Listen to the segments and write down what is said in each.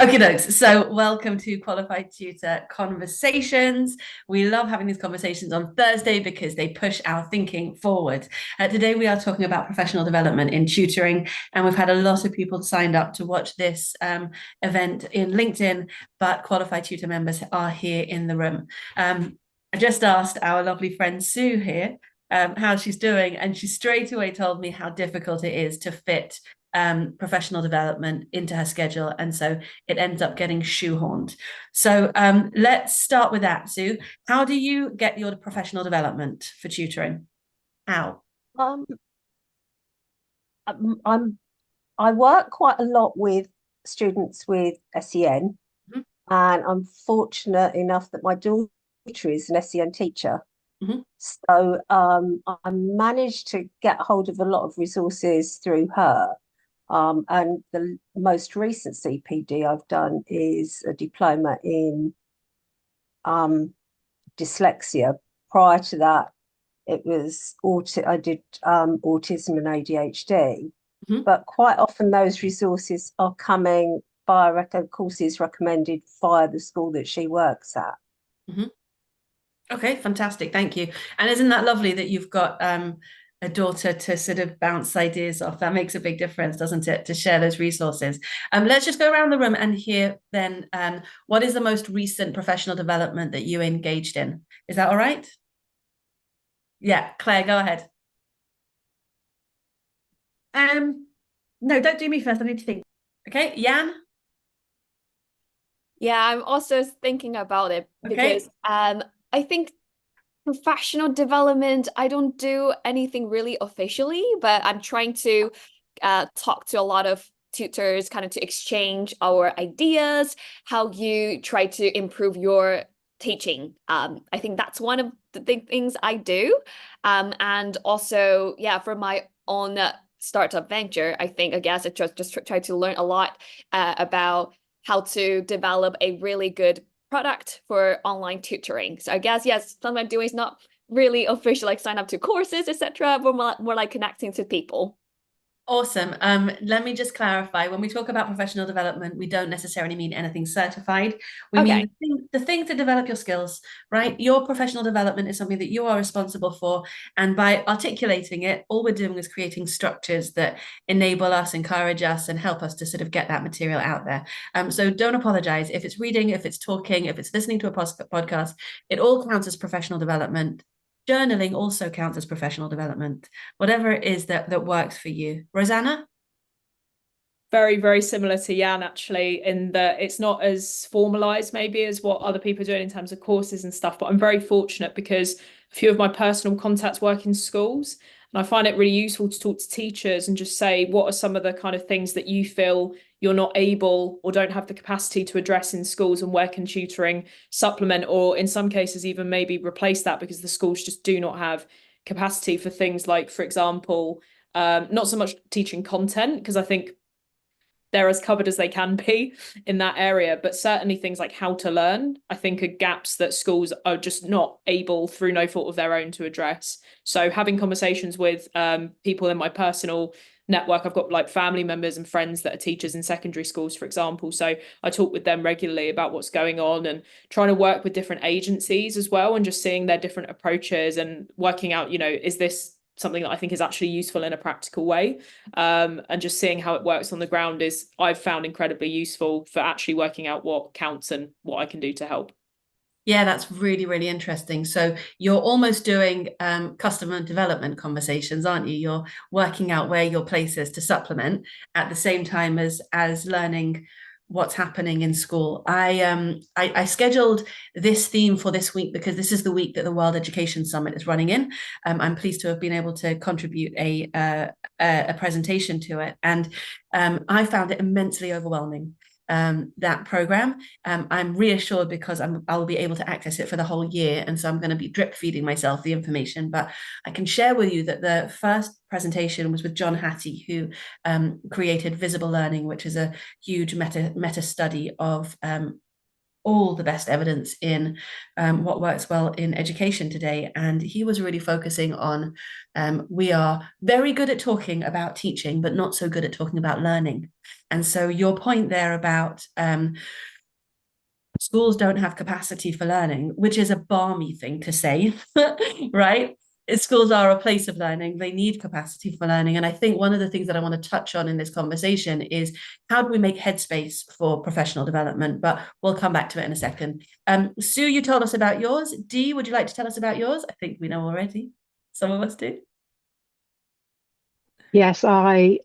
Okay, dokes. So, welcome to Qualified Tutor Conversations. We love having these conversations on Thursday because they push our thinking forward. Today, we are talking about professional development in tutoring, and we've had a lot of people signed up to watch this event in LinkedIn, but Qualified Tutor members are here in the room. I just asked our lovely friend Sue here how she's doing, and she straight away told me how difficult it is to fit professional development into her schedule, and so it ends up getting shoehorned. So let's start with that, Sue. How do you get your professional development for tutoring? How? Um, I'm I work quite a lot with students with SEN, Mhm. and I'm fortunate enough that my daughter is an SEN teacher. Mhm. So I managed to get hold of a lot of resources through her. And the most recent CPD I've done is a diploma in um, dyslexia. Prior to that, it was I did autism and ADHD. Mhm. But quite often those resources are coming via courses recommended via the school that she works at. Mhm. Okay, fantastic. Thank you. And isn't that lovely that you've got a daughter to sort of bounce ideas off? That makes a big difference, doesn't it, to share those resources? Let's just go around the room and hear then what is the most recent professional development that you engaged in? Is that all right? Yeah, Claire, go ahead. Um, no, don't do me first. I need to think. Okay, Jan. Yeah, I'm also thinking about it Okay. because I think professional development, I don't do anything really officially, but I'm trying to talk to a lot of tutors, kind of to exchange our ideas, how you try to improve your teaching. I think that's one of the big things I do. And also, yeah, for my own startup venture, I guess I just try to learn a lot about how to develop a really good product for online tutoring. So I guess, yes, something I'm doing is not really official, like sign up to courses, etc., but more like connecting to people. Awesome. Let me just clarify. When we talk about professional development, we don't necessarily mean anything certified. We mean Okay. the thing to develop your skills, right? Your professional development is something that you are responsible for. And by articulating it, all we're doing is creating structures that enable us, encourage us, and help us to sort of get that material out there. So don't apologize. If it's reading, if it's talking, if it's listening to a podcast, it all counts as professional development. Journaling also counts as professional development, whatever it is that works for you. Rosanna? Very, very similar to Jan, actually, in that it's not as formalized maybe as what other people are doing in terms of courses and stuff. But I'm very fortunate because a few of my personal contacts work in schools. And I find it really useful to talk to teachers and just say, what are some of the kind of things that you feel you're not able or don't have the capacity to address in schools, and where can tutoring supplement, or in some cases, even maybe replace that, because the schools just do not have capacity for things like, for example, not so much teaching content, because I think they're as covered as they can be in that area. But certainly things like how to learn, I think, are gaps that schools are just not able, through no fault of their own, to address. So having conversations with people in my personal network, I've got like family members and friends that are teachers in secondary schools, for example. So I talk with them regularly about what's going on, and trying to work with different agencies as well, and just seeing their different approaches and working out, is this something that I think is actually useful in a practical way, and just seeing how it works on the ground is, I've found, incredibly useful for actually working out what counts and what I can do to help. Yeah, that's really, really interesting. So you're almost doing customer development conversations, aren't you? You're working out where your place is to supplement at the same time as learning what's happening in school. I scheduled this theme for this week because this is the week that the World Education Summit is running in. I'm pleased to have been able to contribute a presentation to it, and I found it immensely overwhelming, that program. I'm reassured because I'll be able to access it for the whole year. And so I'm going to be drip feeding myself the information. But I can share with you that the first presentation was with John Hattie, who created Visible Learning, which is a huge meta study of all the best evidence in what works well in education today. And he was really focusing on we are very good at talking about teaching, but not so good at talking about learning. And so your point there about schools don't have capacity for learning, which is a balmy thing to say, right? Schools are a place of learning. They need capacity for learning. And I think one of the things that I want to touch on in this conversation is how do we make headspace for professional development? But we'll come back to it in a second. Sue, you told us about yours. Dee, would you like to tell us about yours? I think we know already. Some of us do. Yes, I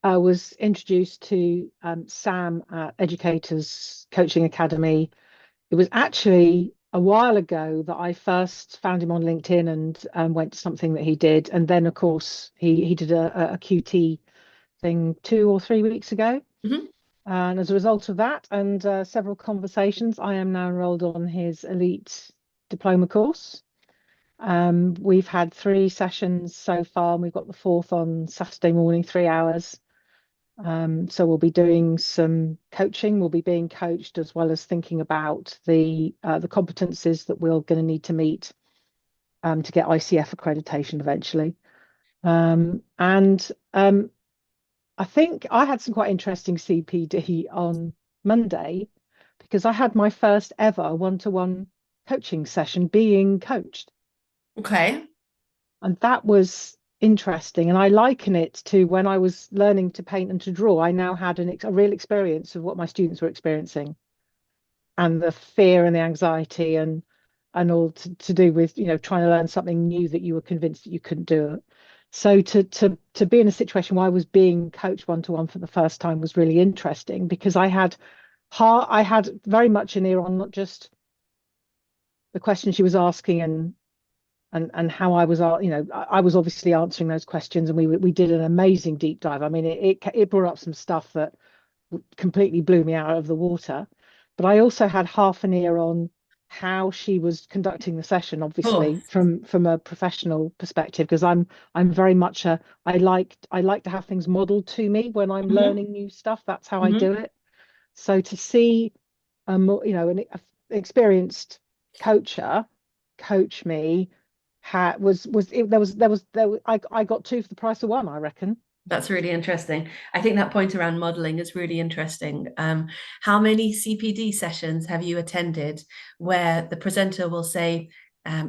was introduced to Sam at Educators Coaching Academy. It was actually a while ago that I first found him on LinkedIn and went to something that he did. And then, of course, he did a QT thing 2 or 3 weeks ago. Mhm. And as a result of that and several conversations, I am now enrolled on his elite diploma course. We've had 3 sessions so far, and we've got the 4th on Saturday morning, 3 hours. So we'll be doing some coaching. We'll be being coached as well as thinking about the competencies that we're going to need to meet to get ICF accreditation eventually. I think I had some quite interesting CPD on Monday because I had my first ever one-to-one coaching session being coached. Okay. And that was interesting. And I liken it to when I was learning to paint and to draw. I now had a real experience of what my students were experiencing and the fear and the anxiety and all to do with, trying to learn something new that you were convinced that you couldn't do it. So to be in a situation where I was being coached one-to-one for the first time was really interesting because I had very much an ear on not just the questions she was asking and how I was, I was obviously answering those questions, and we did an amazing deep dive. I mean, it brought up some stuff that completely blew me out of the water, but I also had half an ear on how she was conducting the session, obviously from a professional perspective, because I'm very much I like to have things modeled to me when I'm learning new stuff. That's how I do it. So to see an experienced coacher coach me I got 2 for the price of 1, I reckon. That's really interesting. I think that point around modeling is really interesting. How many CPD sessions have you attended where the presenter will say,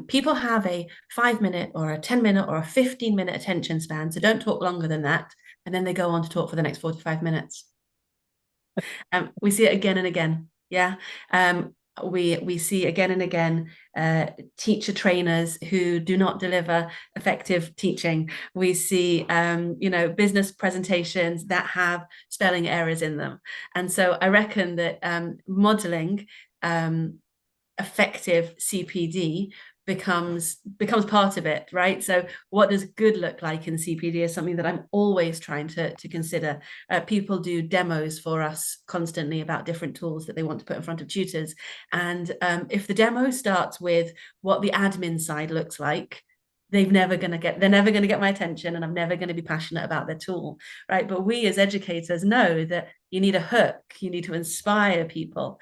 people have a 5-minute or a 10-minute or a 15-minute attention span, so don't talk longer than that. And then they go on to talk for the next 45 minutes. We see it again and again. Yeah. We see again and again teacher trainers who do not deliver effective teaching. We see business presentations that have spelling errors in them. And so I reckon that modeling effective CPD becomes part of it, right? So what does good look like in CPD is something that I'm always trying to consider. People do demos for us constantly about different tools that they want to put in front of tutors. And if the demo starts with what the admin side looks like, they're never going to get my attention, and I'm never going to be passionate about their tool, right? But we as educators know that you need a hook, you need to inspire people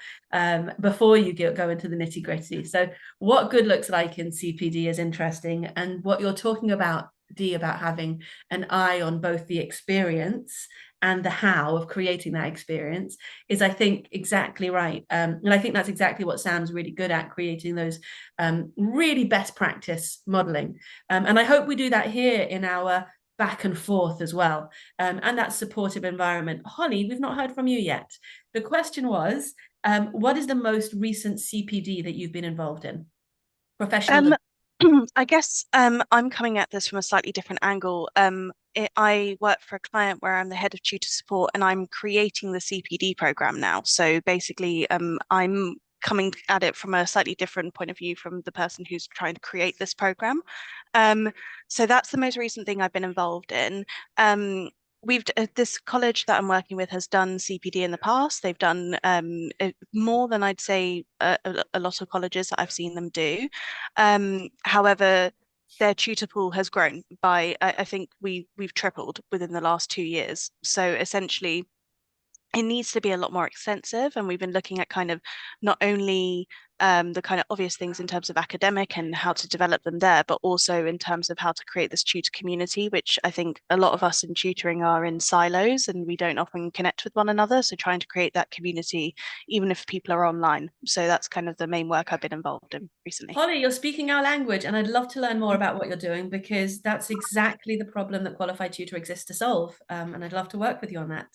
before you go into the nitty gritty. So what good looks like in CPD is interesting, and what you're talking about, Dee, about having an eye on both the experience and the how of creating that experience is, I think, exactly right. And I think that's exactly what Sam's really good at, creating those really best practice modeling. And I hope we do that here in our back and forth as well. And that supportive environment. Holly, we've not heard from you yet. The question was, what is the most recent CPD that you've been involved in? Professional. I guess I'm coming at this from a slightly different angle. I work for a client where I'm the head of tutor support, and I'm creating the CPD program now. So basically, I'm coming at it from a slightly different point of view from the person who's trying to create this program. So that's the most recent thing I've been involved in. This college that I'm working with has done CPD in the past. They've done more than I'd say a lot of colleges that I've seen them do. However, their tutor pool has grown by, I think we've tripled within the last 2 years. So essentially, it needs to be a lot more extensive. And we've been looking at kind of not only the kind of obvious things in terms of academic and how to develop them there, but also in terms of how to create this tutor community, which I think a lot of us in tutoring are in silos and we don't often connect with one another. So trying to create that community, even if people are online. So that's kind of the main work I've been involved in recently. Holly, you're speaking our language, and I'd love to learn more about what you're doing, because that's exactly the problem that Qualified Tutor exists to solve. And I'd love to work with you on that.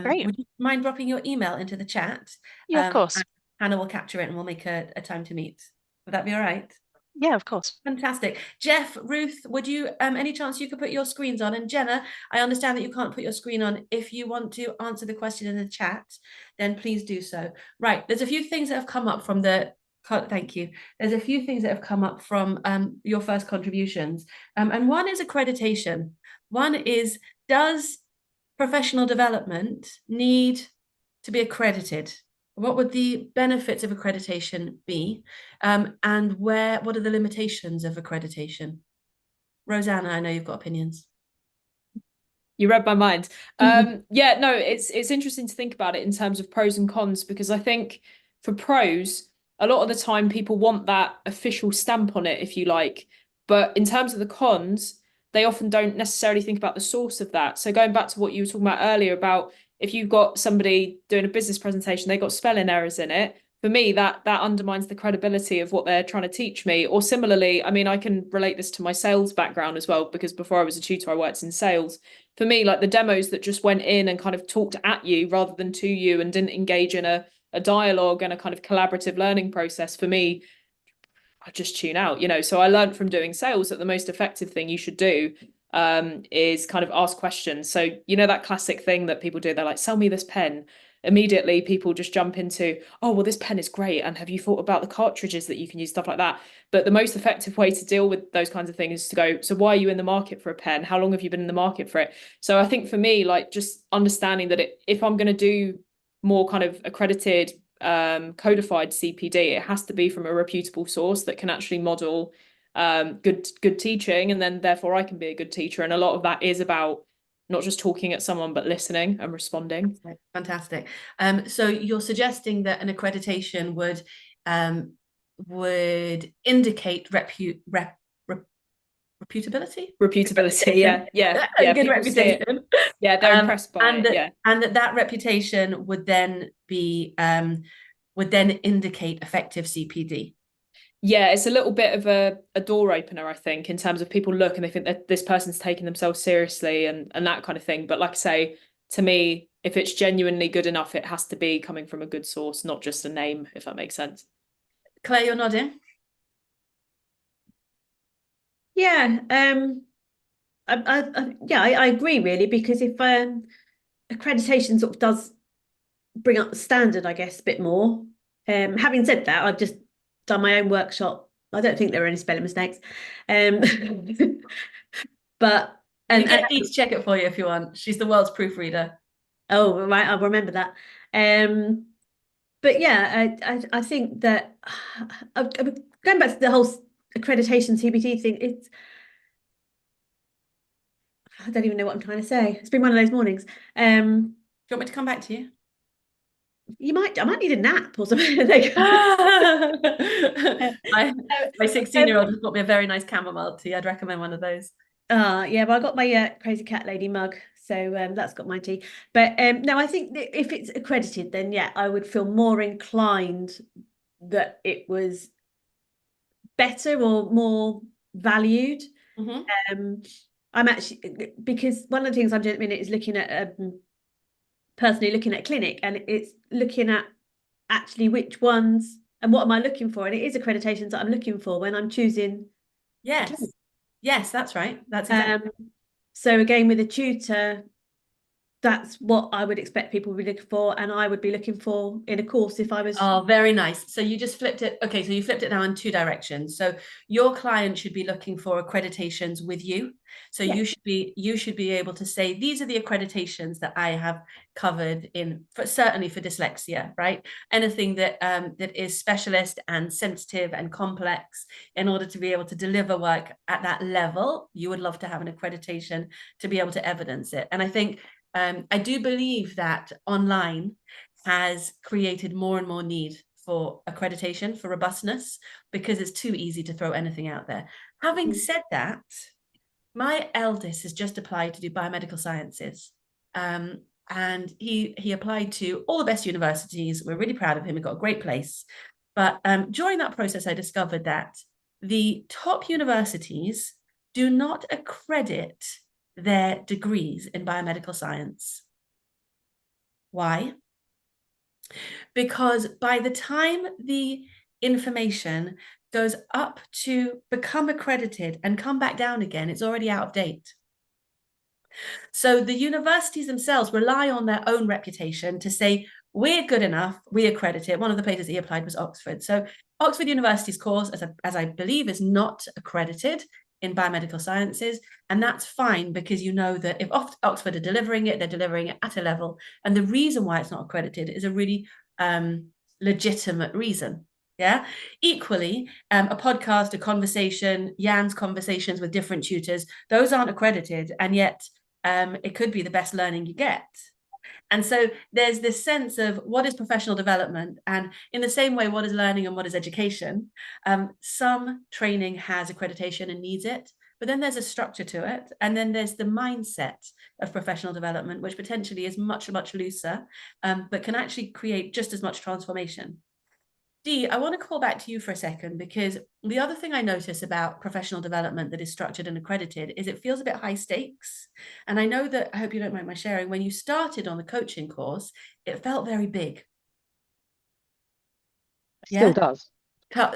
Great. Would you mind dropping your email into the chat? Yeah, of course. Hannah will capture it and we'll make a time to meet. Would that be all right? Yeah, of course. Fantastic. Jeff, Ruth, would you any chance you could put your screens on? And Jenna, I understand that you can't put your screen on. If you want to answer the question in the chat, then please do so. Right, there's a few things that have come up from the thank you. There's a few things that have come up from your first contributions. And one is accreditation. One is, does professional development need to be accredited? What would the benefits of accreditation be? And what are the limitations of accreditation? Rosanna, I know you've got opinions. You read my mind. Yeah, no, it's interesting to think about it in terms of pros and cons, because I think for pros, a lot of the time people want that official stamp on it, if you like. But in terms of the cons, they often don't necessarily think about the source of that. So going back to what you were talking about earlier about if you've got somebody doing a business presentation, they got spelling errors in it. For me, that undermines the credibility of what they're trying to teach me. Or similarly, I mean, I can relate this to my sales background as well, because before I was a tutor, I worked in sales. For me, like the demos that just went in and kind of talked at you rather than to you and didn't engage in a dialogue and a kind of collaborative learning process, for me, I just tune out, So I learned from doing sales that the most effective thing you should do is kind of ask questions. So, that classic thing that people do, they're like, sell me this pen. Immediately people just jump into, oh, well, this pen is great. And have you thought about the cartridges that you can use, stuff like that? But the most effective way to deal with those kinds of things is to go, so why are you in the market for a pen? How long have you been in the market for it? So I think for me, like just understanding that if I'm going to do more kind of accredited codified CPD, it has to be from a reputable source that can actually model good teaching, and then therefore I can be a good teacher. And a lot of that is about not just talking at someone, but listening and responding. Fantastic. So you're suggesting that an accreditation would indicate reputability? Reputability, yeah. Good reputation. Yeah, they're impressed by it. And that reputation would then indicate effective CPD. Yeah, it's a little bit of a door opener, I think, in terms of people look and they think that this person's taking themselves seriously and that kind of thing. But like I say, to me, if it's genuinely good enough, it has to be coming from a good source, not just a name, if that makes sense. Claire, you're nodding. Yeah, I agree really, because if accreditation sort of does bring up the standard, I guess, a bit more. Having said that, I've just done my own workshop. I don't think there were any spelling mistakes. But you get Dee to check it for you if you want. She's the world's proofreader. Oh, right, I'll remember that. But yeah, I think that going back to the whole accreditation CPD thing, I don't even know what I'm trying to say. It's been one of those mornings. Do you want me to come back to you? I might need a nap or something. My 16-year-old has got me a very nice chamomile tea. I'd recommend one of those. Yeah, well, I got my crazy cat lady mug, so that's got my tea. But no, I think that if it's accredited, then yeah, I would feel more inclined that it was better or more valued. I'm actually, because one of the things I'm doing at the minute is looking at personally looking at a clinic, and it's looking at actually which ones and what am I looking for, and it is accreditations that I'm looking for when I'm choosing. Yes, that's right. That's exactly. So again, with a tutor, that's what I would expect people to be looking for, and I would be looking for in a course if I was. Oh, very nice. So you just flipped it. Okay, so you flipped it now in two directions. So your client should be looking for accreditations with you. So you should be able to say, these are the accreditations that I have covered certainly for dyslexia, right? Anything that that is specialist and sensitive and complex, in order to be able to deliver work at that level, you would love to have an accreditation to be able to evidence it. And I think I do believe that online has created more and more need for accreditation, for robustness, because it's too easy to throw anything out there. Having said that, my eldest has just applied to do biomedical sciences. And he applied to all the best universities. We're really proud of him. He got a great place. But during that process, I discovered that the top universities do not accredit their degrees in biomedical science. Why? Because by the time the information goes up to become accredited and come back down again, it's already out of date. So the universities themselves rely on their own reputation to say, we're good enough, we accredit it. One of the places he applied was Oxford. So Oxford University's course, as I believe, is not accredited in biomedical sciences. And that's fine, because you know that if Oxford are delivering it, they're delivering it at a level. And the reason why it's not accredited is a really legitimate reason. Yeah. Equally, a podcast, a conversation, Jan's conversations with different tutors, those aren't accredited. And yet it could be the best learning you get. And so there's this sense of what is professional development, and in the same way, what is learning and what is education. Some training has accreditation and needs it, but then there's a structure to it. And then there's the mindset of professional development, which potentially is much, much looser, but can actually create just as much transformation. Dee, I want to call back to you for a second, because the other thing I notice about professional development that is structured and accredited is it feels a bit high stakes. And I know that, I hope you don't mind my sharing, when you started on the coaching course, it felt very big. Still does.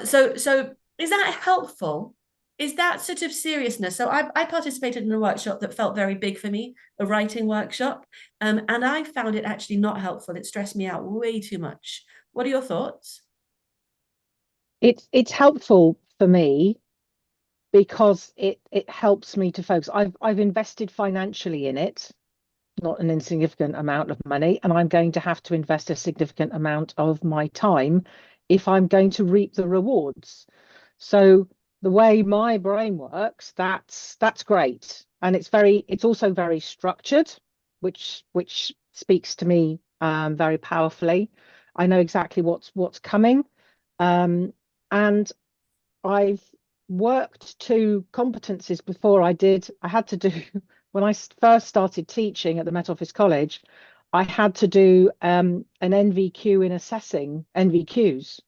So is that helpful? Is that sort of seriousness? So I participated in a workshop that felt very big for me, a writing workshop, and I found it actually not helpful. It stressed me out way too much. What are your thoughts? It's helpful for me because it helps me to focus. I've invested financially in it, not an insignificant amount of money, and I'm going to have to invest a significant amount of my time if I'm going to reap the rewards. So the way my brain works, that's great. And it's also very structured, which speaks to me very powerfully. I know exactly what's coming. And I've worked to competencies before. I had to do, when I first started teaching at the Met Office College, I had to do an NVQ in assessing NVQs.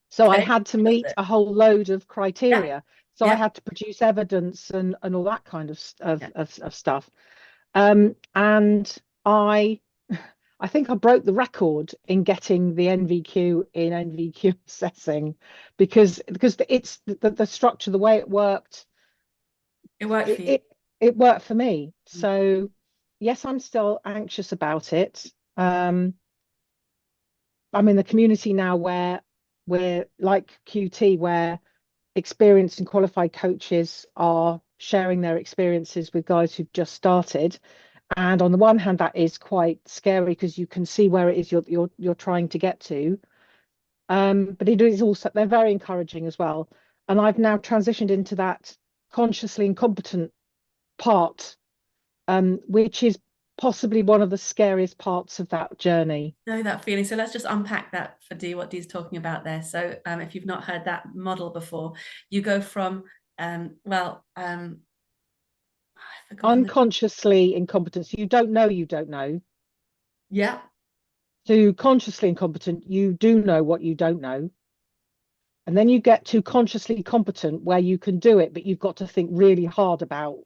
So I had to meet a whole load of criteria. Yeah. So I had to produce evidence and all that kind of stuff. And I think I broke the record in getting the NVQ in NVQ assessing because it's the structure, the way it worked. It worked for you. It worked for me. So yes, I'm still anxious about it. I'm in the community now where we're like QT, where experienced and qualified coaches are sharing their experiences with guys who've just started. And on the one hand, that is quite scary because you can see where it is you're trying to get to. But it is also, they're very encouraging as well. And I've now transitioned into that consciously incompetent part, which is possibly one of the scariest parts of that journey. Know that feeling. So let's just unpack that for Dee, what Dee's talking about there. So if you've not heard that model before, you go from unconsciously incompetent. So you don't know. Yeah. To consciously incompetent, you do know what you don't know. And then you get to consciously competent, where you can do it, but you've got to think really hard about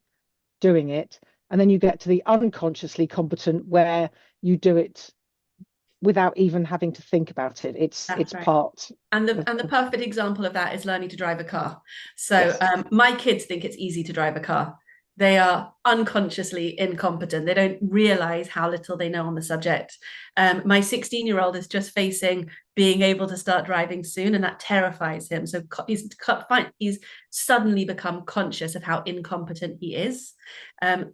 doing it. And then you get to the unconsciously competent, where you do it without even having to think about it. It's right. Part. And the perfect example of that is learning to drive a car. So yes. My kids think it's easy to drive a car. They are unconsciously incompetent. They don't realize how little they know on the subject. My 16-year-old is just facing being able to start driving soon, and that terrifies him. So he's suddenly become conscious of how incompetent he is.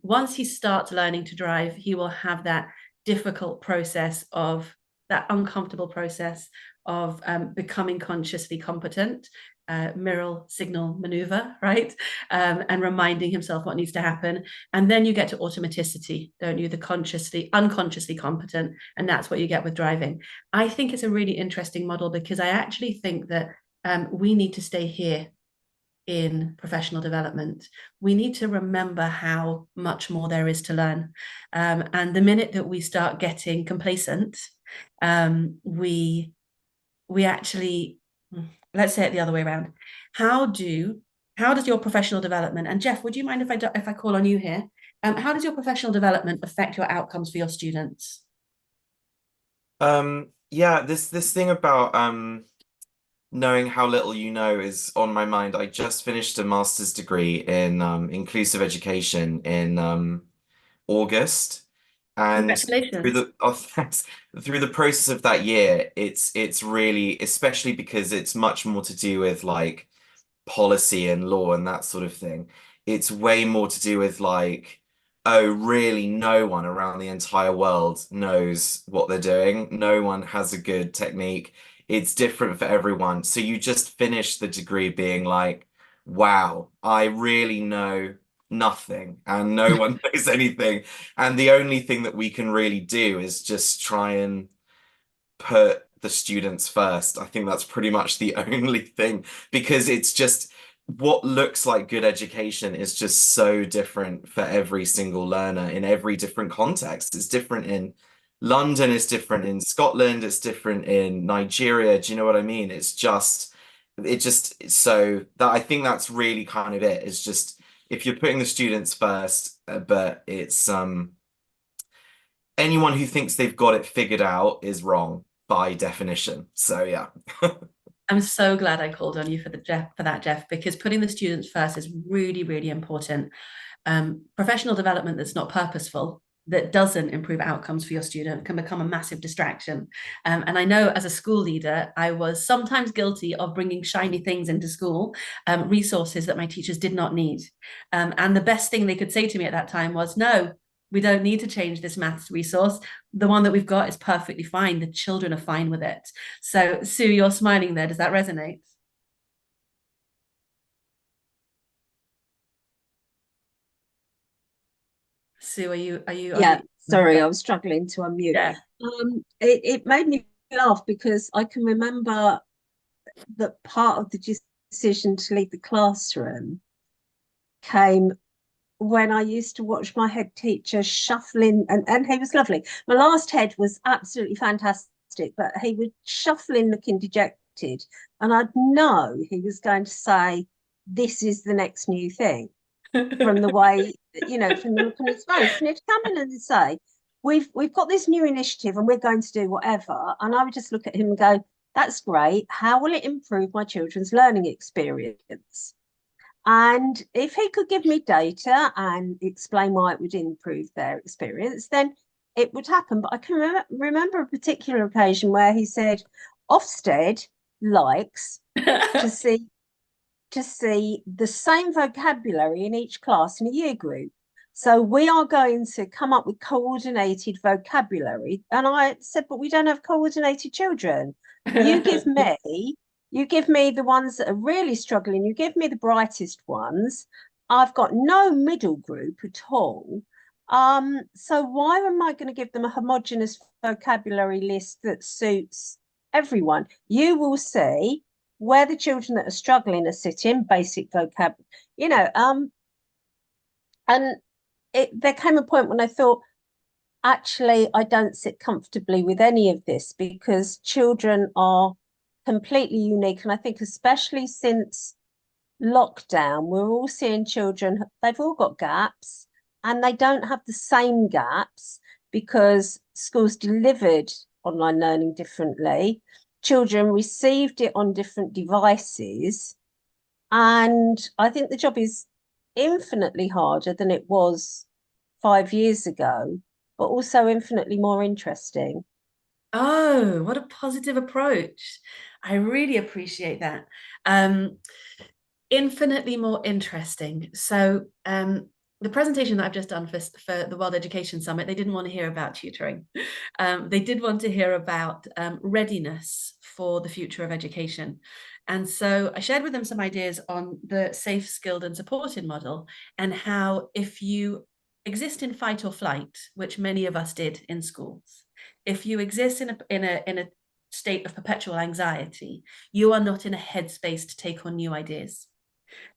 Once he starts learning to drive, he will have that difficult process of that uncomfortable process of becoming consciously competent, mirror signal maneuver, right? And reminding himself what needs to happen. And then you get to automaticity, don't you? The unconsciously competent. And that's what you get with driving. I think it's a really interesting model, because I actually think that we need to stay here in professional development. We need to remember how much more there is to learn. And the minute that we start getting complacent, we actually, let's say it the other way around. How does your professional development, and Jeff, would you mind if I call on you here? How does your professional development affect your outcomes for your students? Yeah, this thing about knowing how little you know is on my mind. I just finished a master's degree in inclusive education in August, and Congratulations. thanks. Through the process of that year, it's really, especially because it's much more to do with like policy and law and that sort of thing. It's way more to do with like, oh, really, no one around the entire world knows what they're doing. No one has a good technique. It's different for everyone. So you just finish the degree being like, wow, I really know nothing and no one knows anything. And the only thing that we can really do is just try and put the students first. I think that's pretty much the only thing, because it's just what looks like good education is just so different for every single learner in every different context. It's different in London, it's different in Scotland, it's different in Nigeria. Do you know what I mean? So that I think that's really kind of it. It's just if you're putting the students first, but it's anyone who thinks they've got it figured out is wrong by definition. So yeah. I'm so glad I called on you for that, Jeff, because putting the students first is really, really important. Professional development that's not purposeful, that doesn't improve outcomes for your student, can become a massive distraction. And I know as a school leader, I was sometimes guilty of bringing shiny things into school, resources that my teachers did not need. And the best thing they could say to me at that time was, no, we don't need to change this maths resource. The one that we've got is perfectly fine. The children are fine with it. So Sue, you're smiling there. Does that resonate? Sue, are you? Yeah, sorry, I was struggling to unmute. Yeah. It made me laugh because I can remember that part of the decision to leave the classroom came when I used to watch my head teacher shuffling, and he was lovely. My last head was absolutely fantastic, but he would shuffle in looking dejected, and I'd know he was going to say, "This is the next new thing," from the way, from the look on his face. And he'd come in and say, we've got this new initiative and we're going to do whatever. And I would just look at him and go, that's great. How will it improve my children's learning experience? And if he could give me data and explain why it would improve their experience, then it would happen. But I can remember a particular occasion where he said, Ofsted likes to see the same vocabulary in each class in a year group. So we are going to come up with coordinated vocabulary. And I said, but we don't have coordinated children. You give me the ones that are really struggling. You give me the brightest ones. I've got no middle group at all. So why am I going to give them a homogenous vocabulary list that suits everyone? You will see where the children that are struggling are sitting, basic vocab, and there came a point when I thought, actually, I don't sit comfortably with any of this because children are completely unique. And I think especially since lockdown, we're all seeing children, they've all got gaps and they don't have the same gaps because schools delivered online learning differently. Children received it on different devices. And I think the job is infinitely harder than it was 5 years ago, but also infinitely more interesting. Oh, what a positive approach. I really appreciate that. Infinitely more interesting. So the presentation that I've just done for the World Education Summit, they didn't want to hear about tutoring. They did want to hear about readiness for the future of education. And so I shared with them some ideas on the safe, skilled, and supported model, and how if you exist in fight or flight, which many of us did in schools, if you exist in a state of perpetual anxiety, you are not in a headspace to take on new ideas.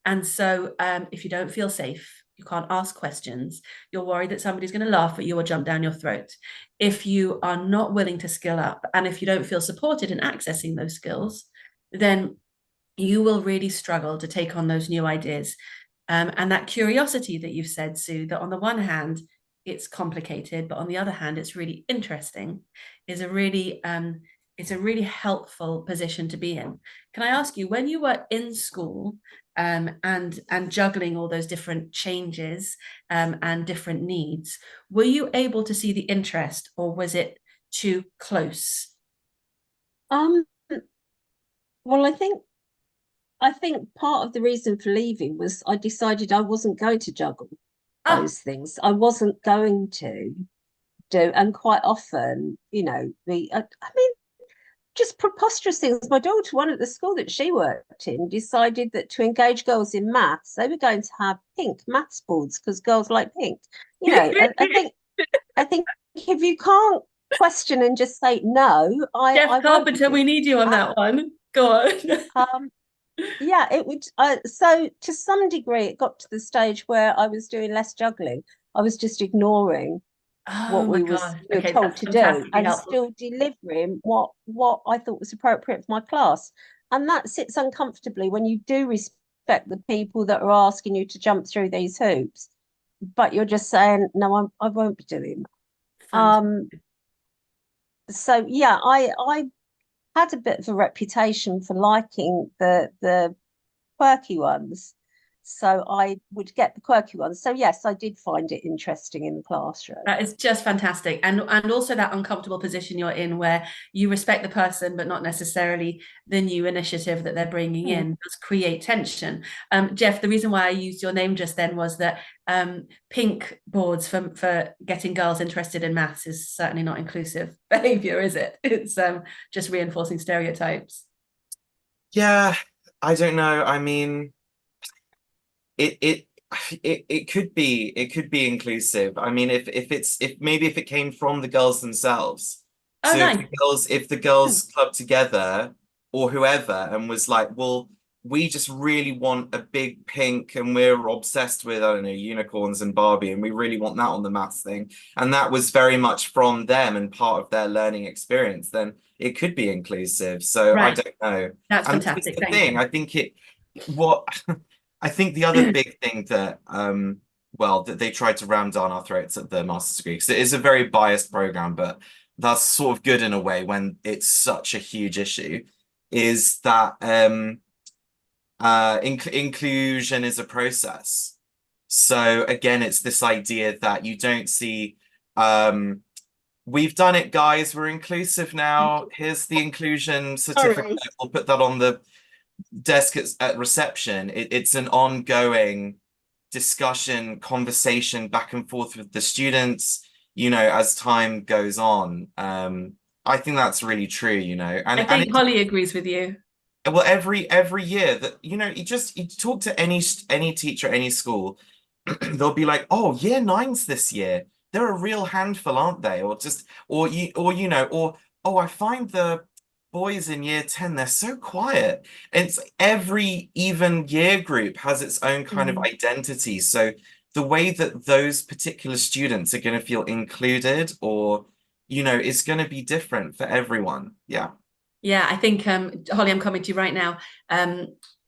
And so if you don't feel safe, you can't ask questions, you're worried that somebody's going to laugh at you or jump down your throat. If you are not willing to skill up, and if you don't feel supported in accessing those skills, then you will really struggle to take on those new ideas. And that curiosity that you've said, Sue, that on the one hand, it's complicated, but on the other hand, it's really interesting, is it's a really helpful position to be in. Can I ask you, when you were in school and juggling all those different changes and different needs, were you able to see the interest, or was it too close? Well, I think part of the reason for leaving was I decided I wasn't going to juggle those things. I wasn't going to do, and quite often, I mean, just preposterous things. My daughter, one at the school that she worked in, decided that to engage girls in maths, they were going to have pink maths boards because girls like pink. I think if you can't question and just say no, Jeff Carpenter, we need you on that one. Go on. Yeah, it would. So to some degree, it got to the stage where I was doing less juggling. I was just ignoring what we were told to do, and still delivering what I thought was appropriate for my class. And that sits uncomfortably when you do respect the people that are asking you to jump through these hoops, but you're just saying, no, I won't be doing that. So yeah, I had a bit of a reputation for liking the quirky ones. So I would get the quirky ones. So yes, I did find it interesting in the classroom. That is just fantastic. And also that uncomfortable position you're in where you respect the person, but not necessarily the new initiative that they're bringing in, does create tension. Jeff, the reason why I used your name just then was that pink boards for getting girls interested in maths is certainly not inclusive behavior, is it? It's just reinforcing stereotypes. Yeah, I don't know. I mean, it could be inclusive. I mean, if it came from the girls themselves. Oh, so nice. if the girls clubbed together or whoever and was like, well, we just really want a big pink and we're obsessed with, I don't know, unicorns and Barbie, and we really want that on the maths thing. And that was very much from them and part of their learning experience, then it could be inclusive. So Right. I don't know. That's and fantastic. The thing, I think I think the other big thing that that they tried to ram down our throats at the master's degree, because it is a very biased program, but that's sort of good in a way when it's such a huge issue, is that inclusion is a process. So again, it's this idea that you don't see we've done it, guys, we're inclusive now, here's the inclusion certificate, we'll put that on the desk at reception. It's an ongoing discussion, conversation back and forth with the students, as time goes on. I think that's really true, and I think Holly agrees with you. Well, every year that you talk to any teacher, any school, they'll be like, oh, year 9's this year, they're a real handful, aren't they? Or oh, I find the boys in year 10, they're so quiet. It's every even year group has its own kind of identity. So the way that those particular students are going to feel included or, is going to be different for everyone. Yeah. Yeah, I think, Holly, I'm coming to you right now.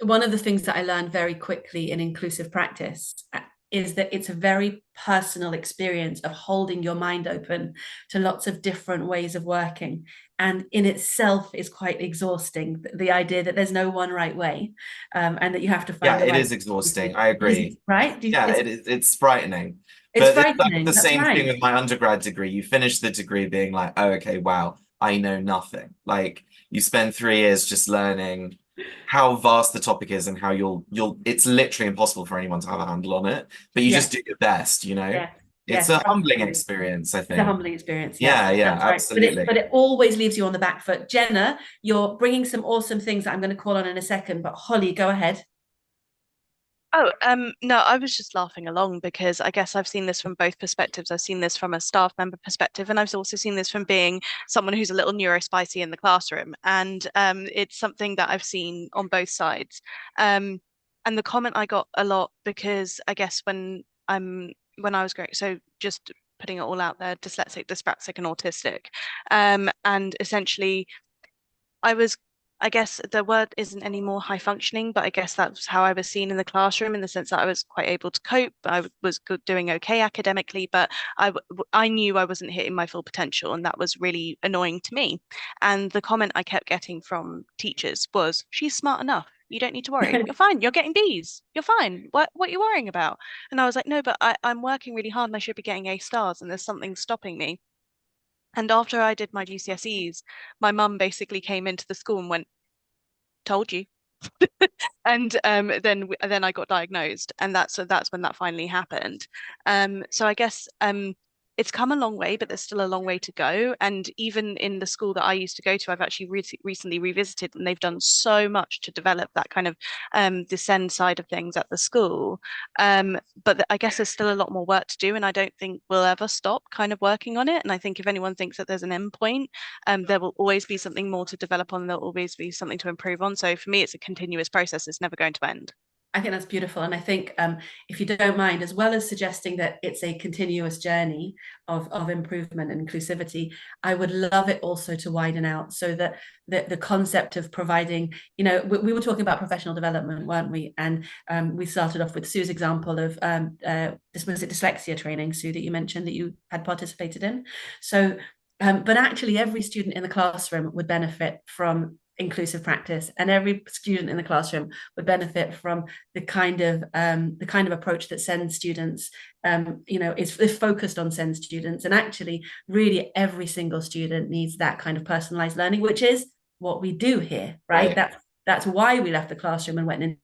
One of the things that I learned very quickly in inclusive practice is that it's a very personal experience of holding your mind open to lots of different ways of working. And in itself is quite exhausting, the idea that there's no one right way, and that you have to find it is exhausting. I agree. Right? It's frightening. It's But frightening. It's the same right. thing with my undergrad degree. You finish the degree being like, oh, okay, wow, I know nothing. Like you spend 3 years just learning how vast the topic is and how you'll it's literally impossible for anyone to have a handle on it, but you just Yes, do your best, you know. yes, It's yes, a humbling absolutely. experience, I It's a think. humbling experience. Yeah, Yeah, yeah, that's right. But absolutely. it always leaves you on the back foot. Jenna, you're bringing some awesome things that I'm going to call on in a second. But Holly, go ahead. Oh, no, I was just laughing along because I guess I've seen this from both perspectives. I've seen this from a staff member perspective, and I've also seen this from being someone who's a little neurospicy in the classroom. And it's something that I've seen on both sides. And the comment I got a lot because I guess when I was growing, so just putting it all out there, dyslexic, dyspraxic, and autistic. And essentially I was, I guess the word isn't any more high functioning, but I guess that's how I was seen in the classroom in the sense that I was quite able to cope. I was good, doing okay academically, but I knew I wasn't hitting my full potential, and that was really annoying to me. And the comment I kept getting from teachers was, "She's smart enough. You don't need to worry. You're fine. You're getting B's. You're fine. What are you worrying about?" And I was like, "No, but I'm working really hard and I should be getting A stars, and there's something stopping me." And after I did my GCSEs, my mum basically came into the school and went, "Told you." And then I got diagnosed, and that's when that finally happened. So I guess it's come a long way, but there's still a long way to go. And even in the school that I used to go to, I've actually recently revisited, and they've done so much to develop that kind of descend side of things at the school. But I guess there's still a lot more work to do, and I don't think we'll ever stop kind of working on it. And I think if anyone thinks that there's an end point, there will always be something more to develop on. There'll always be something to improve on. So for me, it's a continuous process. It's never going to end. I think that's beautiful. And I think if you don't mind, as well as suggesting that it's a continuous journey of improvement and inclusivity, I would love it also to widen out so that the concept of providing, we were talking about professional development, weren't we? And we started off with Sue's example of was it dyslexia training, Sue, that you mentioned that you had participated in. So, but actually every student in the classroom would benefit from inclusive practice, and every student in the classroom would benefit from the kind of approach that SEND students is focused on SEND students. And actually really every single student needs that kind of personalized learning, which is what we do here, right? That's why we left the classroom and went into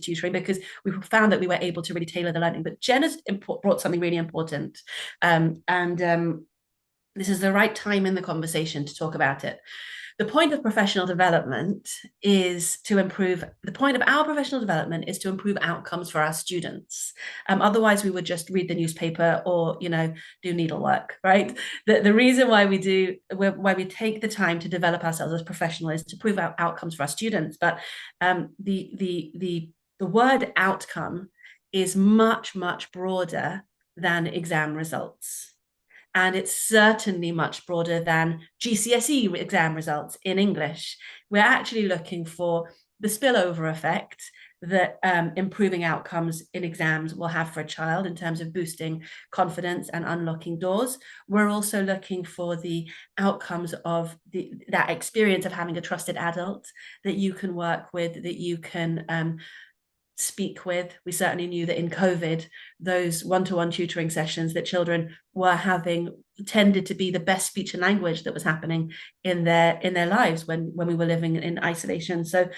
tutoring, because we found that we were able to really tailor the learning. But Jen has brought something really important, and this is the right time in the conversation to talk about it. The point of professional development is to improve, the point of our professional development is to improve outcomes for our students. Otherwise, we would just read the newspaper or, do needlework, right? The reason why we take the time to develop ourselves as professionals is to prove out outcomes for our students. But the word outcome is much, much broader than exam results. And it's certainly much broader than GCSE exam results in English. We're actually looking for the spillover effect that improving outcomes in exams will have for a child in terms of boosting confidence and unlocking doors. We're also looking for the outcomes of that experience of having a trusted adult that you can work with, that you can speak with. We certainly knew that in COVID, those one-to-one tutoring sessions that children were having tended to be the best speech and language that was happening in their lives when we were living in isolation. So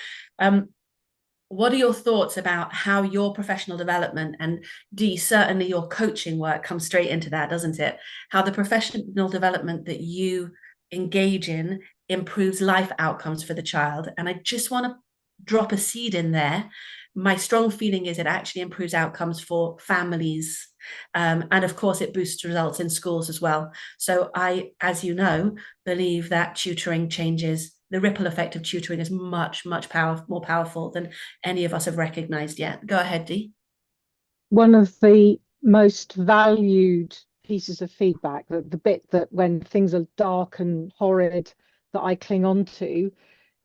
what are your thoughts about how your professional development, and Dee, certainly your coaching work comes straight into that, doesn't it? How the professional development that you engage in improves life outcomes for the child. And I just want to drop a seed in there. My strong feeling is it actually improves outcomes for families. And of course, it boosts results in schools as well. So I, as you know, believe that tutoring changes. The ripple effect of tutoring is much, much more powerful than any of us have recognized yet. Go ahead, Dee. One of the most valued pieces of feedback, the bit that when things are dark and horrid that I cling on to,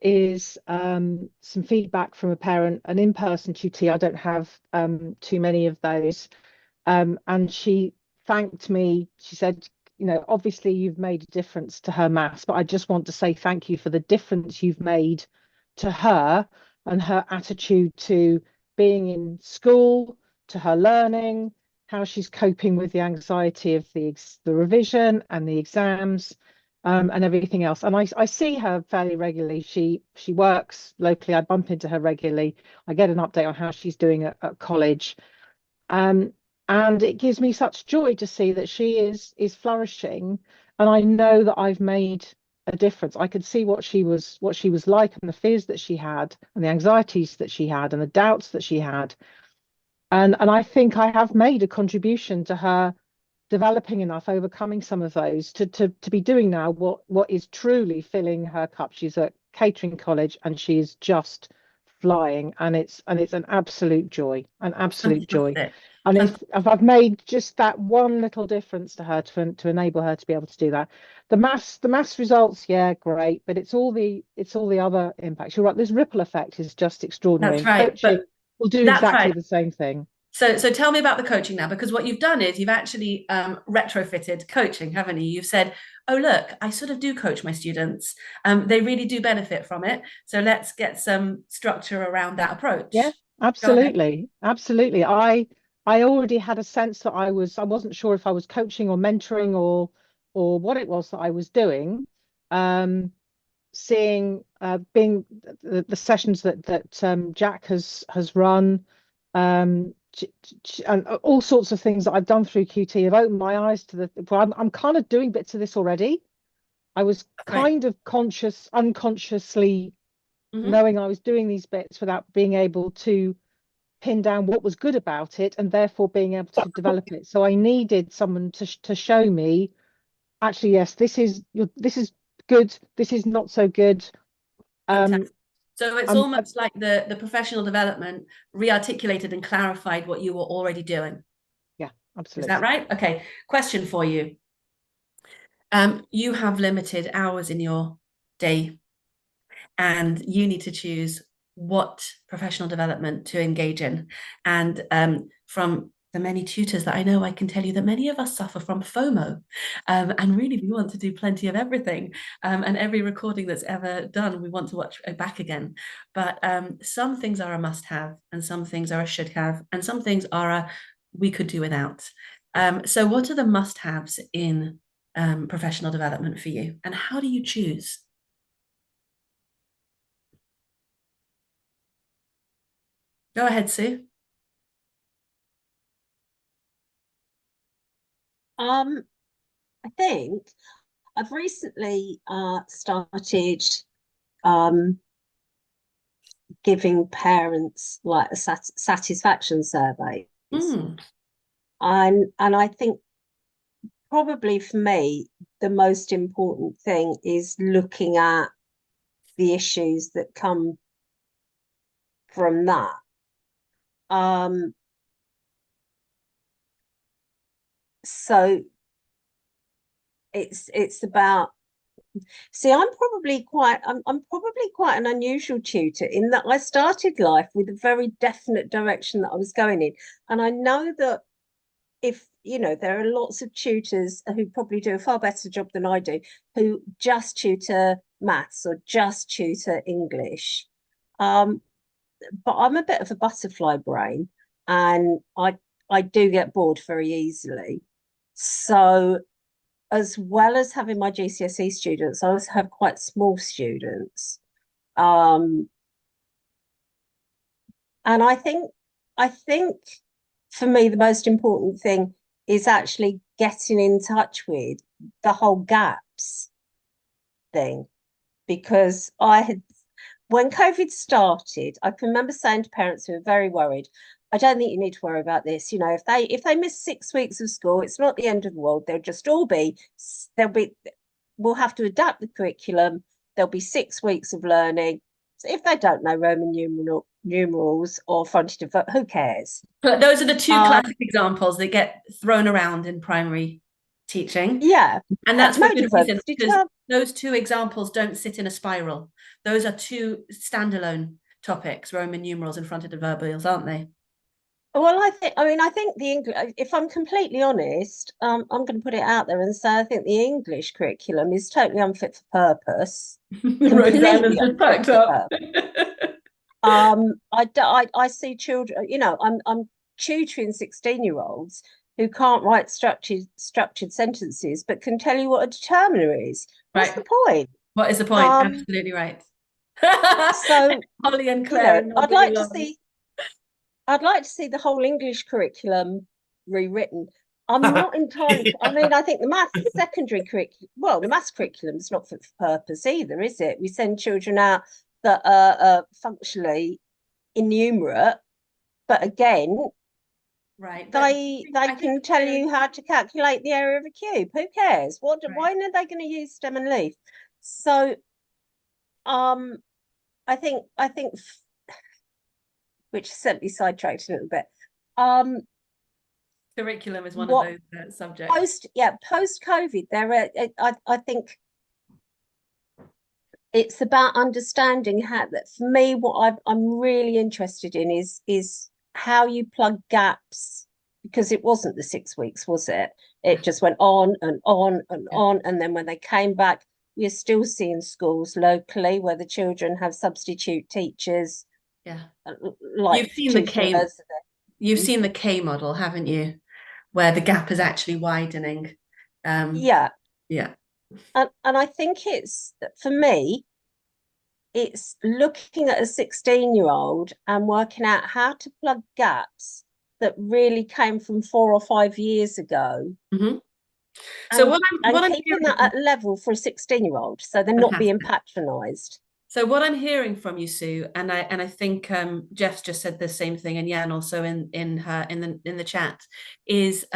is some feedback from a parent, an in-person tutee. I don't have too many of those. And she thanked me. She said, obviously you've made a difference to her maths, but I just want to say thank you for the difference you've made to her and her attitude to being in school, to her learning, how she's coping with the anxiety of the revision and the exams. and everything else. And I see her fairly regularly. She works locally. I bump into her regularly. I get an update on how she's doing at college. And it gives me such joy to see that she is flourishing. And I know that I've made a difference. I could see what she was like, and the fears that she had, and the anxieties that she had, and the doubts that she had. And I think I have made a contribution to her developing enough, overcoming some of those to be doing now what is truly filling her cup. She's at catering college and she's just flying, and it's an absolute joy, an absolute joy. And if I've made just that one little difference to her to enable her to be able to do that. The maths results, yeah, great, but it's all the other impacts. You're right, this ripple effect is just extraordinary. That's right. Coaching will do That's exactly right. the same thing. So tell me about the coaching now, because what you've done is you've actually retrofitted coaching, haven't you? You've said, oh, look, I sort of do coach my students. They really do benefit from it. So let's get some structure around that approach. Yeah, absolutely. Absolutely. I already had a sense that I wasn't sure if I was coaching or mentoring or what it was that I was doing. Seeing being the sessions that Jack has run, and all sorts of things that I've done through QT have opened my eyes to I'm kind of doing bits of this already. I was kind of unconsciously knowing I was doing these bits without being able to pin down what was good about it, and therefore being able to develop it. So I needed someone to show me, actually, yes, this is good, this is not so good. So it's almost like the professional development re-articulated and clarified what you were already doing. Yeah, absolutely. Is that right? Okay. Question for you. You have limited hours in your day, and you need to choose what professional development to engage in. And from the many tutors that I know, I can tell you that many of us suffer from FOMO, and really we want to do plenty of everything, and every recording that's ever done we want to watch back again. But some things are a must-have, and some things are a should-have, and some things are a we could do without. So what are the must-haves in professional development for you, and how do you choose? Go ahead, Sue. I think I've recently started giving parents like a satisfaction survey. And I think probably for me the most important thing is looking at the issues that come from that. So it's about, see, I'm probably quite an unusual tutor in that I started life with a very definite direction that I was going in. And I know that if, you know, there are lots of tutors who probably do a far better job than I do, who just tutor maths or just tutor English. But I'm a bit of a butterfly brain, and I do get bored very easily. So as well as having my GCSE students, I also have quite small students. And I think for me, the most important thing is actually getting in touch with the whole gaps thing, because when COVID started, I can remember saying to parents who were very worried, I don't think you need to worry about this. You know, if they miss 6 weeks of school, it's not the end of the world. We'll have to adapt the curriculum. There'll be 6 weeks of learning. So if they don't know Roman numerals or fronted and who cares? But those are the two classic examples that get thrown around in primary teaching. Yeah. And that's for good reason, because those two examples don't sit in a spiral. Those are two standalone topics, Roman numerals and fronted adverbials, aren't they? Well, I think the English, if I'm completely honest, I'm going to put it out there and say I think the English curriculum is totally unfit for purpose. Rosanna's just packed up. I see children, you know, I'm tutoring 16-year-olds who can't write structured sentences, but can tell you what a determiner is. What's Right. the point? What is the point? Absolutely right. So, Holly and Claire are I'd nodding like to along. see, I'd like to see the whole English curriculum rewritten. I'm not entirely, I mean, I think the maths secondary curriculum, well, the maths curriculum is not fit for purpose either, is it? We send children out that are functionally innumerate, but again, right, they can tell you how to calculate the area of a cube. Who cares? Why are they going to use stem and leaf? So I think which certainly sidetracked a little bit. Curriculum is one of those subjects. Post COVID, I think it's about understanding how that. For me, what I'm really interested in is how you plug gaps, because it wasn't the 6 weeks, was it? It just went on and on and on, and then when they came back, we're still seeing schools locally where the children have substitute teachers. Yeah, like you've seen you've seen the K model, haven't you? Where the gap is actually widening. Yeah. And I think it's, for me, it's looking at a 16-year-old and working out how to plug gaps that really came from 4 or 5 years ago. Mm-hmm. So what I'm keeping that at level for a 16-year-old, so they're not being patronised. So what I'm hearing from you, Sue, and I think Jeff's just said the same thing, and Jan also in the chat, is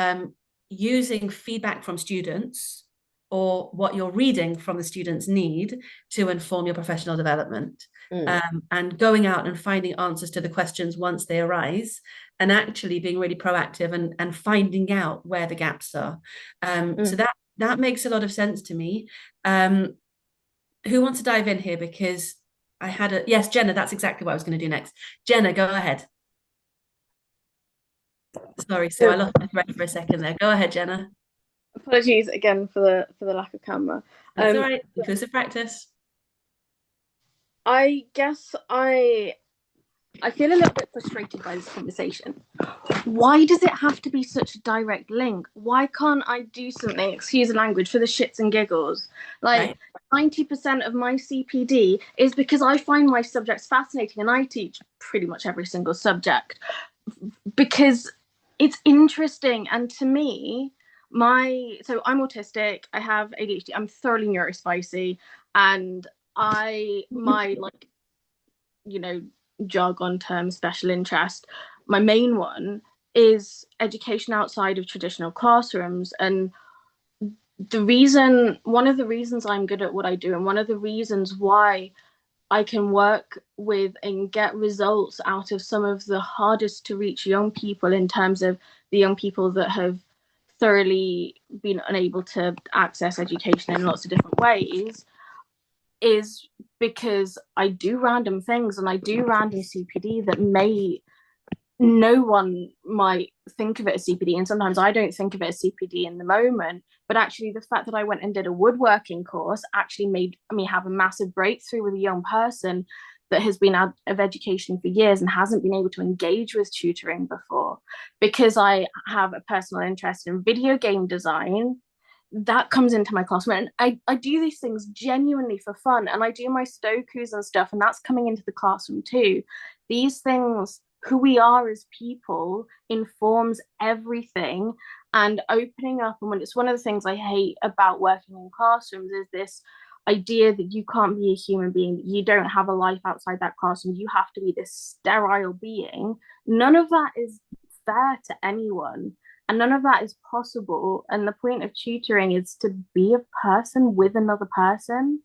using feedback from students or what you're reading from the students' need to inform your professional development, and going out and finding answers to the questions once they arise, and actually being really proactive and finding out where the gaps are. So that makes a lot of sense to me. Who wants to dive in here? Because I had yes, Jenna, that's exactly what I was going to do next. Jenna, go ahead. Sorry, Sue, I lost my thread for a second there. Go ahead, Jenna. Apologies again for the lack of camera. That's all right. Inclusive practice. I guess I feel a little bit frustrated by this conversation. Why does it have to be such a direct link? Why can't I do something, excuse the language, for the shits and giggles? Like 90% of my CPD is because I find my subjects fascinating, and I teach pretty much every single subject because it's interesting. And to me, so I'm autistic, I have ADHD, I'm thoroughly neurospicy, and my jargon term special interest, my main one is education outside of traditional classrooms. And one of the reasons I'm good at what I do, and one of the reasons why I can work with and get results out of some of the hardest to reach young people, in terms of the young people that have thoroughly been unable to access education in lots of different ways, is because I do random things, and I do random CPD that no one might think of it as CPD, and sometimes I don't think of it as CPD in the moment, but actually the fact that I went and did a woodworking course actually made me have a massive breakthrough with a young person that has been out of education for years and hasn't been able to engage with tutoring before. Because I have a personal interest in video game design, that comes into my classroom, and I do these things genuinely for fun, and I do my Stokus and stuff, and that's coming into the classroom too. These things, who we are as people, informs everything. And opening up, and when it's one of the things I hate about working in classrooms, is this idea that you can't be a human being, that you don't have a life outside that classroom, you have to be this sterile being. None of that is fair to anyone, and none of that is possible. And the point of tutoring is to be a person with another person.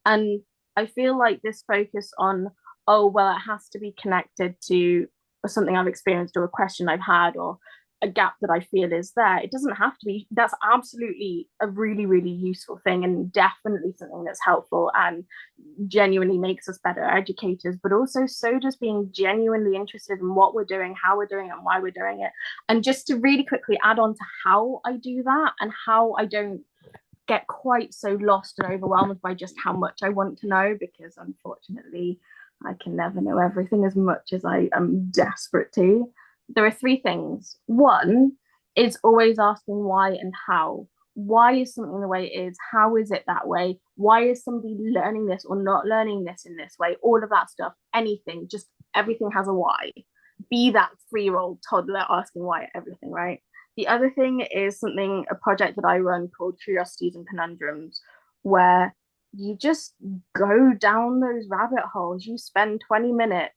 And I feel like this focus on, oh, well, it has to be connected to something I've experienced, or a question I've had, or a gap that I feel is there. It doesn't have to be. That's absolutely a really, really useful thing, and definitely something that's helpful and genuinely makes us better educators, but also so does being genuinely interested in what we're doing, how we're doing it, and why we're doing it. And just to really quickly add on to how I do that, and how I don't get quite so lost and overwhelmed by just how much I want to know, because unfortunately I can never know everything as much as I am desperate to. There are 3 things. One it's always asking why and how. Why is something the way it is? How is it that way? Why is somebody learning this or not learning this in this way? All of that stuff, anything, just everything has a why. Be that 3-year-old toddler asking why everything, right? The other thing is a project that I run called Curiosities and Conundrums, where you just go down those rabbit holes. You spend 20 minutes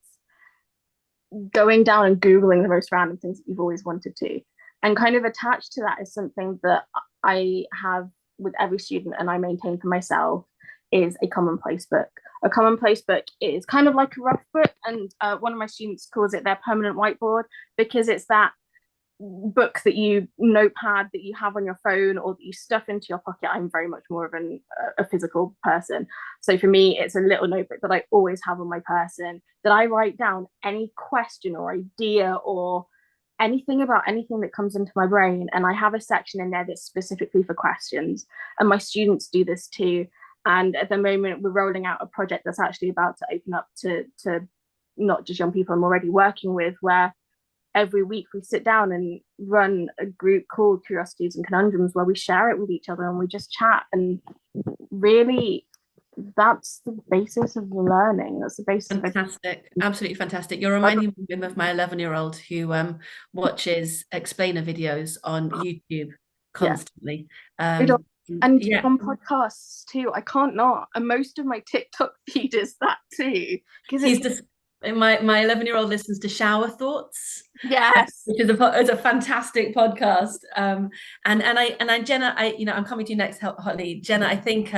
going down and Googling the most random things that you've always wanted to. And kind of attached to that is something that I have with every student and I maintain for myself is a commonplace book. A commonplace book is kind of like a rough book, and one of my students calls it their permanent whiteboard, because it's that book that notepad that you have on your phone or that you stuff into your pocket. I'm very much more of a physical person, so for me it's a little notebook that I always have on my person, that I write down any question or idea or anything about anything that comes into my brain, and I have a section in there that's specifically for questions, and my students do this too. And at the moment we're rolling out a project that's actually about to open up to not just young people I'm already working with, where every week we sit down and run a group called Curiosities and Conundrums, where we share it with each other and we just chat. And really, that's the basis of learning. That's the basis. Fantastic. Absolutely fantastic. You're reminding me of my 11-year-old who watches explainer videos on YouTube constantly. And on podcasts too. I can't not. And most of my TikTok feed is that too. Because my 11-year-old listens to Shower Thoughts. Yes, which is a fantastic podcast. And Jenna, I'm coming to you next, Holly. Jenna, I think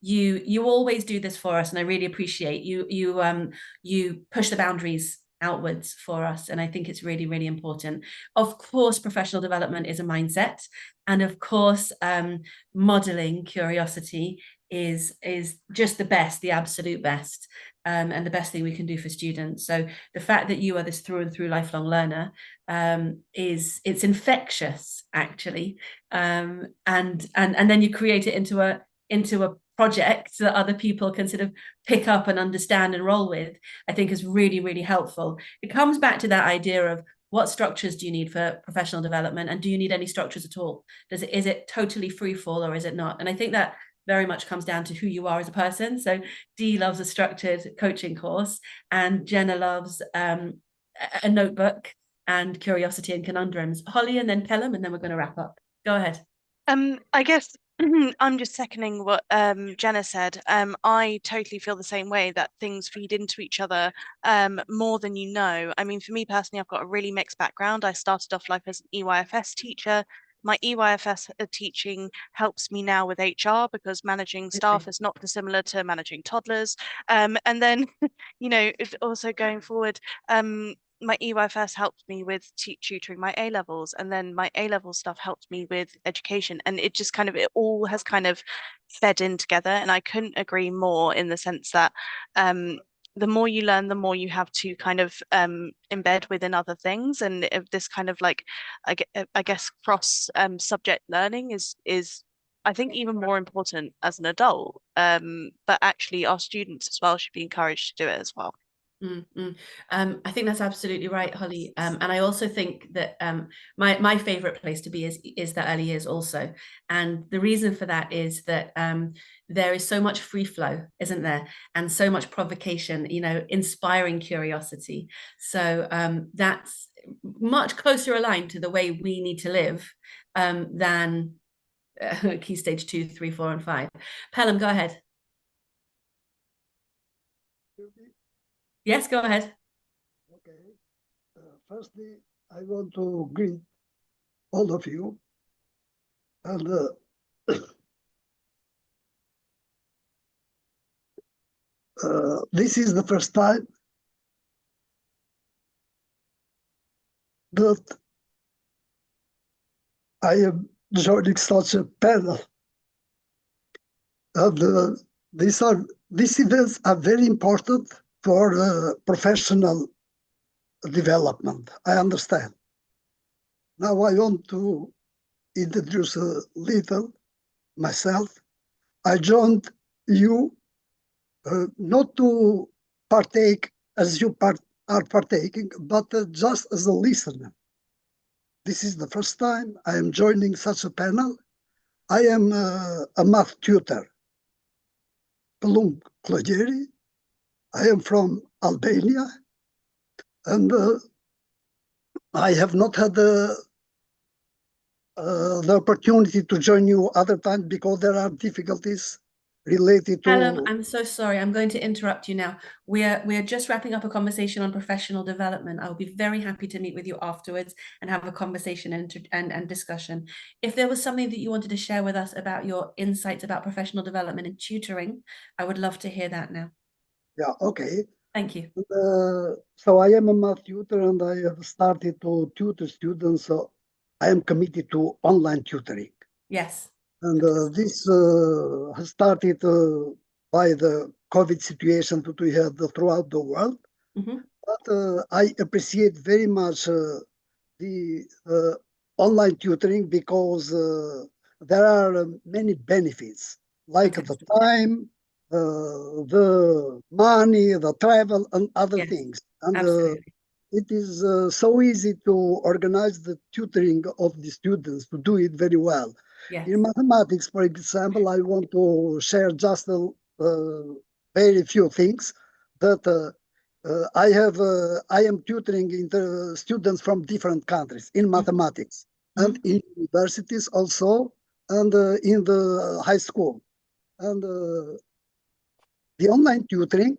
you always do this for us, and I really appreciate you push the boundaries outwards for us, and I think it's really, really important. Of course, professional development is a mindset, and of course, modeling curiosity is just the best, the absolute best, and the best thing we can do for students. So the fact that you are this through and through lifelong learner it's infectious, actually, and then you create it into a project that other people can sort of pick up and understand and roll with. I think is really, really helpful. It comes back to that idea of what structures do you need for professional development, and do you need any structures at all? Is it totally free fall, or is it not? And I think that very much comes down to who you are as a person. So Dee loves a structured coaching course, and Jenna loves a notebook and Curiosity and Conundrums. Holly, and then Pelham, and then we're going to wrap up. Go ahead. I guess I'm just seconding what Jenna said. I totally feel the same way, that things feed into each other more than you know. I mean, for me personally, I've got a really mixed background. I started off life as an EYFS teacher. My EYFS teaching helps me now with HR, because managing staff is not dissimilar to managing toddlers. And then, also going forward, my EYFS helped me with tutoring my A-levels, and then my A-level stuff helped me with education, and it just it all has fed in together. And I couldn't agree more, in the sense that the more you learn, the more you have to embed within other things. And if this I guess cross subject learning is I think even more important as an adult, but actually our students as well should be encouraged to do it as well. I think that's absolutely right, Holly. And I also think that my favorite place to be is the early years also. And the reason for that is that there is so much free flow, isn't there? And so much provocation, inspiring curiosity. So that's much closer aligned to the way we need to live than key stage 2, 3, 4, and 5. Pelham, go ahead. Yes, go ahead. Okay. Firstly, I want to greet all of you. And this is the first time that I am joining such a panel. And these events are very important for professional development. I understand. Now I want to introduce a little myself. I joined you not to partake as you are partaking, but just as a listener. this is the first time I am joining such a panel. I am a math tutor, Pelum Klajeri. I am from Albania, and I have not had the opportunity to join you other times because there are difficulties related to. Callum, I'm so sorry. I'm going to interrupt you now. We are just wrapping up a conversation on professional development. I will be very happy to meet with you afterwards and have a conversation and discussion. If there was something that you wanted to share with us about your insights about professional development and tutoring, I would love to hear that now. Yeah, okay. Thank you. So I am a math tutor and I have started to tutor students. So I am committed to online tutoring. Yes. And this has started by the COVID situation that we had throughout the world. Mm-hmm. But I appreciate very much the online tutoring because there are many benefits, like the time, the money, the travel, and other things. And Absolutely. it is so easy to organize the tutoring of the students, to do it very well. Yes. In mathematics, for example, I want to share just a very few things that I am tutoring students from different countries in mathematics and in universities also, and in the high school. And the online tutoring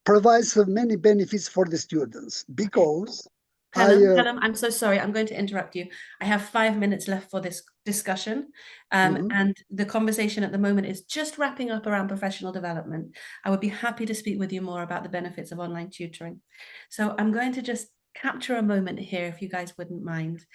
provides many benefits for the students because Callum, I'm so sorry. I'm going to interrupt you. I have 5 minutes left for this discussion. And the conversation at the moment is just wrapping up around professional development. I would be happy to speak with you more about the benefits of online tutoring. So I'm going to just capture a moment here, if you guys wouldn't mind,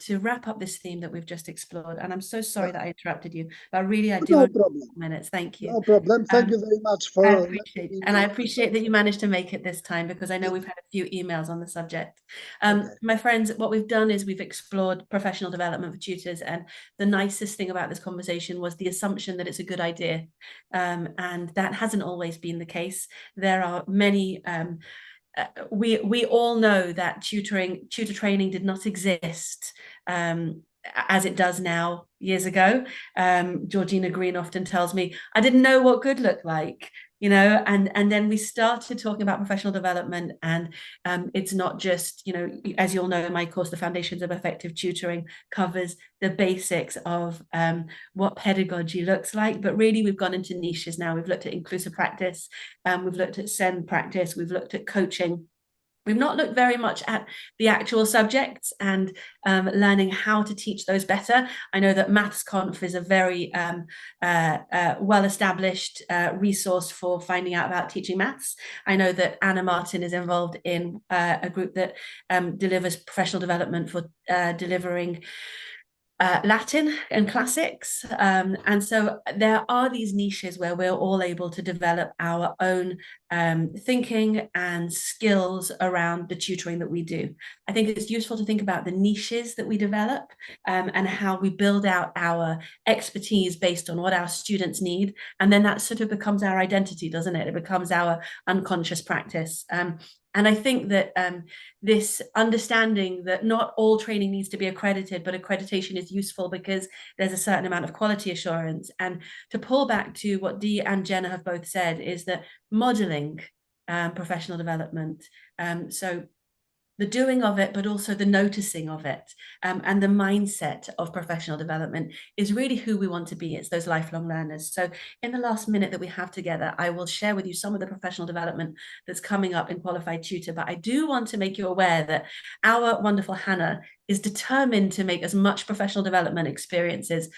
to wrap up this theme that we've just explored. And I'm so sorry that I interrupted you, but really I do no have problem. minutes. Thank you. No problem. Thank you very much for. I appreciate that you managed to make it this time, because I know we've had a few emails on the subject. My friends, what we've done is we've explored professional development for tutors, and the nicest thing about this conversation was the assumption that it's a good idea, and that hasn't always been the case. There are many. We all know that tutor training did not exist as it does now years ago. Georgina Green often tells me, I didn't know what good looked like, you know, and then we started talking about professional development, and it's not just, you know, as you'll know, my course, The Foundations of Effective Tutoring, covers the basics of what pedagogy looks like, but really we've gone into niches now. We've looked at inclusive practice, we've looked at SEND practice, we've looked at coaching. We've not looked very much at the actual subjects and learning how to teach those better. I know that MathsConf is a very well-established resource for finding out about teaching maths. I know that Anna Martin is involved in a group that delivers professional development for delivering Latin and classics. And so there are these niches where we're all able to develop our own thinking and skills around the tutoring that we do. I think it's useful to think about the niches that we develop and how we build out our expertise based on what our students need. And then that sort of becomes our identity, doesn't it? It becomes our unconscious practice. And I think that this understanding that not all training needs to be accredited, but accreditation is useful because there's a certain amount of quality assurance. And to pull back to what Dee and Jenna have both said is that modeling professional development, so the doing of it, but also the noticing of it, and the mindset of professional development is really who we want to be. It's those lifelong learners. So in the last minute that we have together, I will share with you some of the professional development that's coming up in Qualified Tutor, but I do want to make you aware that our wonderful Hannah is determined to make as much professional development experiences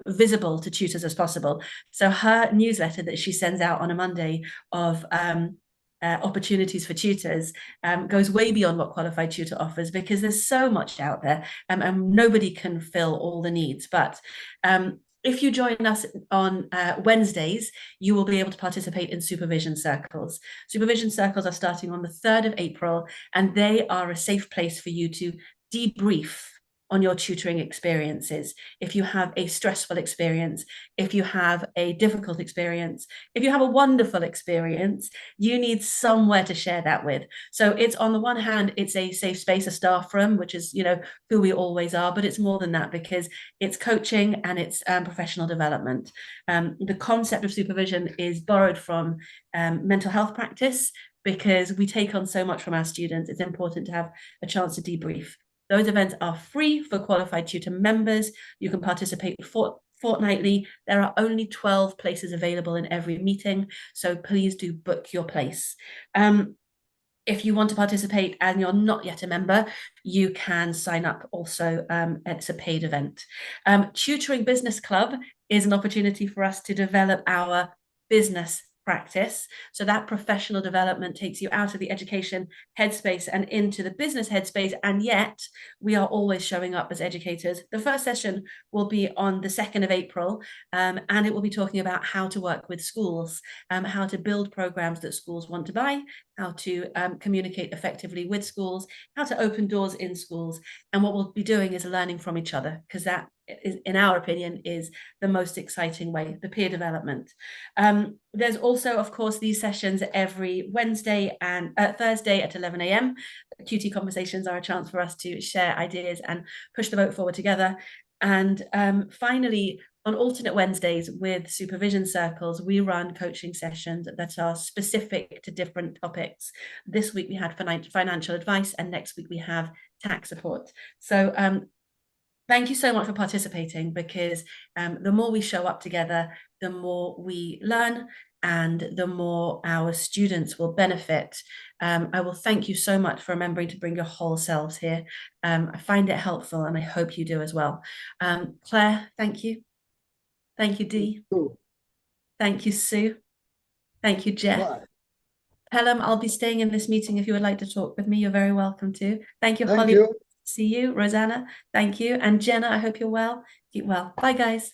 visible to tutors as possible. So her newsletter that she sends out on a Monday of opportunities for tutors goes way beyond what Qualified Tutor offers, because there's so much out there and nobody can fill all the needs. But if you join us on Wednesdays, you will be able to participate in supervision circles. Supervision circles are starting on the 3rd of April, and they are a safe place for you to debrief on your tutoring experiences. If you have a stressful experience, if you have a difficult experience, if you have a wonderful experience, you need somewhere to share that with. So it's, on the one hand, it's a safe space, a staff room, which is, you know, who we always are, but it's more than that, because it's coaching and it's professional development. The concept of supervision is borrowed from mental health practice, because we take on so much from our students. It's important to have a chance to debrief. Those events are free for qualified tutor members. You can participate fortnightly. There are only 12 places available in every meeting, so please do book your place. If you want to participate and you're not yet a member, you can sign up also. It's a paid event. Tutoring Business Club is an opportunity for us to develop our business practice. So that professional development takes you out of the education headspace and into the business headspace. And yet we are always showing up as educators. The first session will be on the 2nd of April, and it will be talking about how to work with schools, how to build programs that schools want to buy, how to communicate effectively with schools, how to open doors in schools. And what we'll be doing is learning from each other, because that is, in our opinion, is the most exciting way, the peer development. There's also, of course, these sessions every Wednesday and Thursday at 11 a.m. QT conversations are a chance for us to share ideas and push the boat forward together. And finally, on alternate Wednesdays with supervision circles, we run coaching sessions that are specific to different topics. This week we had financial advice, and next week we have tax support. So thank you so much for participating, because the more we show up together, the more we learn and the more our students will benefit. I will thank you so much for remembering to bring your whole selves here. I find it helpful, and I hope you do as well. Claire, thank you. Thank you, Dee. Thank you, Sue. Thank you, Jeff. Bye. Pelham, I'll be staying in this meeting. If you would like to talk with me, you're very welcome to. Thank you, Thank Holly. you. See you. Rosanna, thank you. And Jenna, I hope you're well. Keep well. Bye, guys.